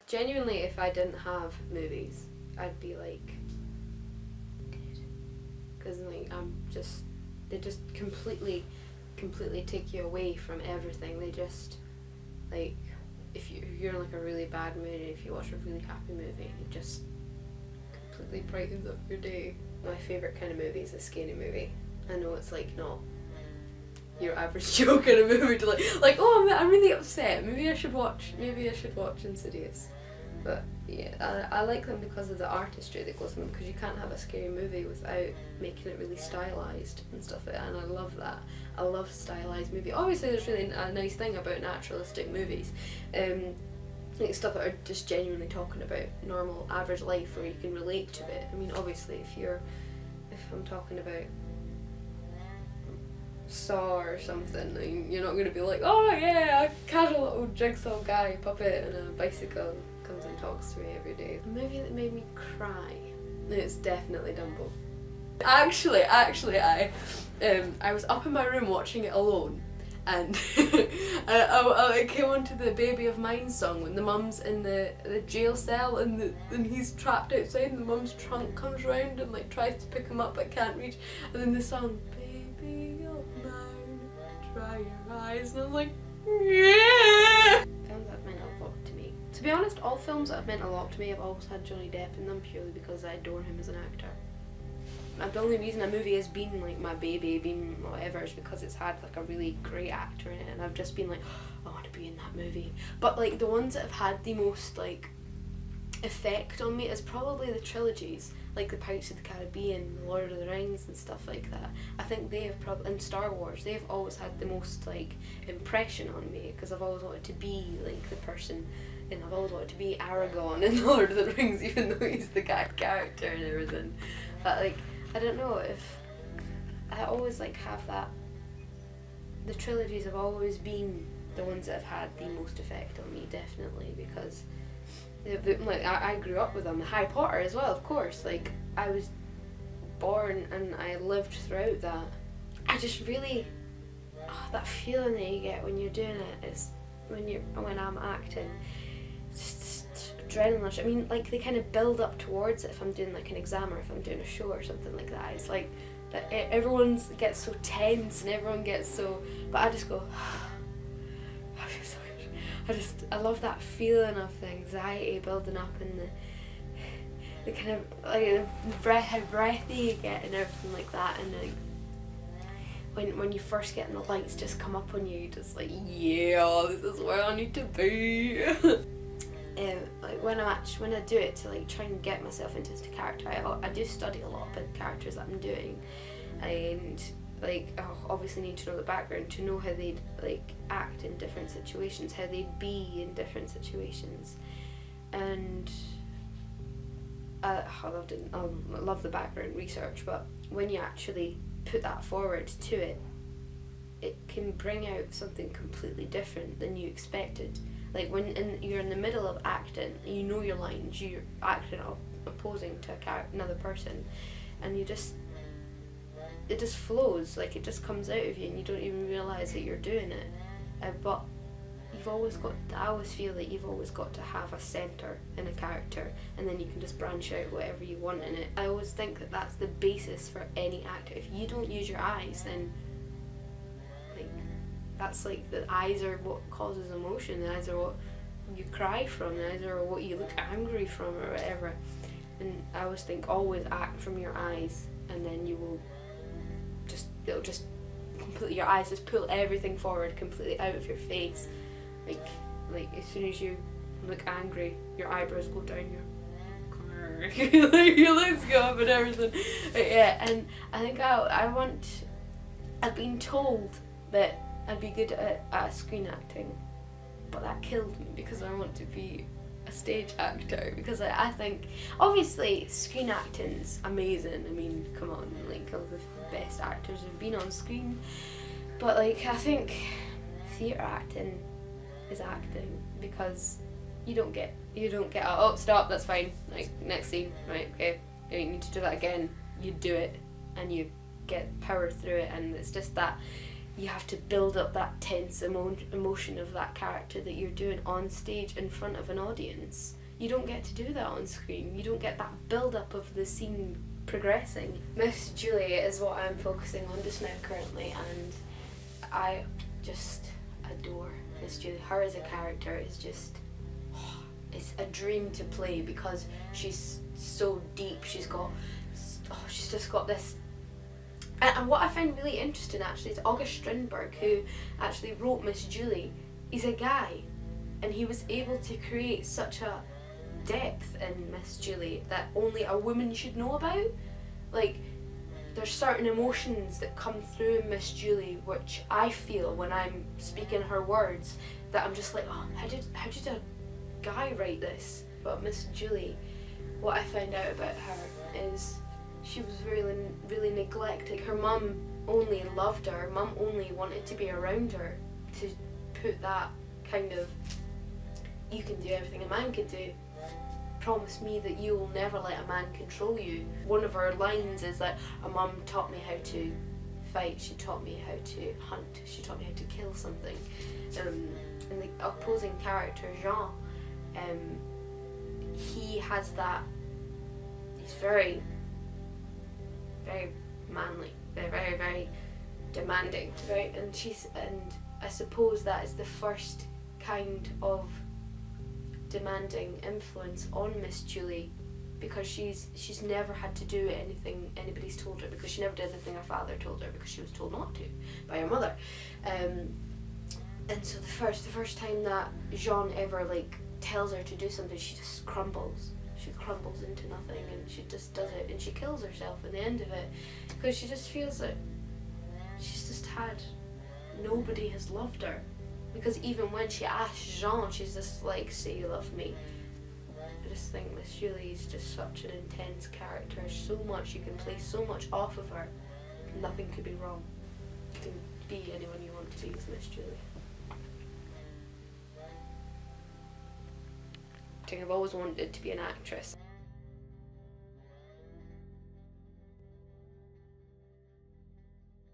genuinely, if I didn't have movies, I'd be like, because like they just completely take you away from everything. They just, like, if you're in like a really bad mood, and if you watch a really happy movie, it just completely brightens up your day. My favourite kind of movie is a scary movie. I know it's like not your average Joe kind of movie to like oh I'm really upset, maybe I should watch Insidious. But yeah, I like them because of the artistry that goes in them, because you can't have a scary movie without making it really stylized and stuff like that, and I love that. I love stylized movie. Obviously there's really a nice thing about naturalistic movies, like stuff that are just genuinely talking about normal average life where you can relate to it. I mean, obviously if I'm talking about Saw or something, you're not going to be like, oh yeah, a casual little jigsaw guy puppet on a bicycle comes and talks to me every day. A movie that made me cry, it's definitely Dumbo. Actually, I was up in my room watching it alone, and I came onto the Baby of Mine song when the mum's in the jail cell and he's trapped outside and the mum's trunk comes round and like tries to pick him up but can't reach, and then the song, Baby of Mine, dry your eyes, and I was like, yeah! Films that have meant a lot to me. To be honest, all films that have meant a lot to me have always had Johnny Depp in them, purely because I adore him as an actor. The only reason a movie has been like my baby, been whatever, is because it's had like a really great actor in it, and I've just been like, I want to be in that movie. But like the ones that have had the most like effect on me is probably the trilogies, like the Pirates of the Caribbean, the Lord of the Rings and stuff like that. I think they have probably, and Star Wars, they've always had the most like impression on me, because I've always wanted to be like the person, and I've always wanted to be Aragorn in Lord of the Rings, even though he's the gag character and everything. But like, I don't know, if I always like have that, the trilogies have always been the ones that have had the most effect on me, definitely, because like I grew up with them. Harry Potter as well, of course, like I was born and I lived throughout that. I just really, that feeling that you get when you're doing it is when I'm acting, it's just adrenaline rush. I mean, like they kind of build up towards it if I'm doing like an exam or if I'm doing a show or something like that. It's like that everyone gets so tense and everyone gets so, but I just go, I feel so good. I love that feeling of the anxiety building up and the kind of like how breathy you get and everything like that, and like when you first get in the lights just come up on you, you're just like, yeah, this is where I need to be. Like when I do it to like try and get myself into the character, I do study a lot about the characters that I'm doing, and like I obviously need to know the background to know how they'd like act in different situations, how they'd be in different situations, and I love the background research. But when you actually put that forward to it, it can bring out something completely different than you expected. Like when you're in the middle of acting, you know your lines, you're acting opposing to another person, and it just flows, like it just comes out of you and you don't even realise that you're doing it. But I always feel that you've always got to have a centre in a character, and then you can just branch out whatever you want in it. I always think that that's the basis for any actor. If you don't use your eyes, then that's like the eyes are what causes emotion, the eyes are what you cry from, the eyes are what you look angry from or whatever. And I always think always act from your eyes, and then it'll just completely, your eyes just pull everything forward completely out of your face. Like as soon as you look angry, your eyebrows go down, your legs go up and everything. Yeah, and I think I've been told that I'd be good at screen acting, but that killed me because I want to be a stage actor, because I think obviously screen acting's amazing. I mean, come on, like all the best actors have been on screen, but like I think theatre acting is acting, because you don't get oh stop, that's fine, like next scene, right, okay, you need to do that again. You do it and you get power through it, and it's just that you have to build up that tense emotion of that character that you're doing on stage in front of an audience. You don't get to do that on screen. You don't get that build-up of the scene progressing. Miss Julie is what I'm focusing on just now currently, and I just adore Miss Julie. Her as a character is just, it's a dream to play because she's so deep. She's just got this. And what I find really interesting actually is August Strindberg, who actually wrote Miss Julie, is a guy, and he was able to create such a depth in Miss Julie that only a woman should know about. Like, there's certain emotions that come through in Miss Julie which I feel when I'm speaking her words that I'm just like, oh, how did a guy write this? But Miss Julie, what I found out about her is she was really neglected. Her mum only loved her. Her mum only wanted to be around her to put that kind of, you can do everything a man can do. Promise me that you will never let a man control you. One of her lines is that a mum taught me how to fight, she taught me how to hunt, she taught me how to kill something. And the opposing character, Jean, he has that, he's very manly, very demanding, and I suppose that is the first kind of demanding influence on Miss Julie, because she's never had to do anything anybody's told her, because she never did anything her father told her, because she was told not to by her mother. And so the first time that Jean ever tells her to do something, she just crumbles. She crumbles into nothing, and she just does it, and she kills herself in the end of it, because she just feels that she's just had, nobody has loved her. Because even when she asks Jean, she's just like, say you love me. I just think Miss Julie is just such an intense character. So much, you can play so much off of her. Nothing could be wrong. You can be anyone you want to be with Miss Julie. I've always wanted to be an actress.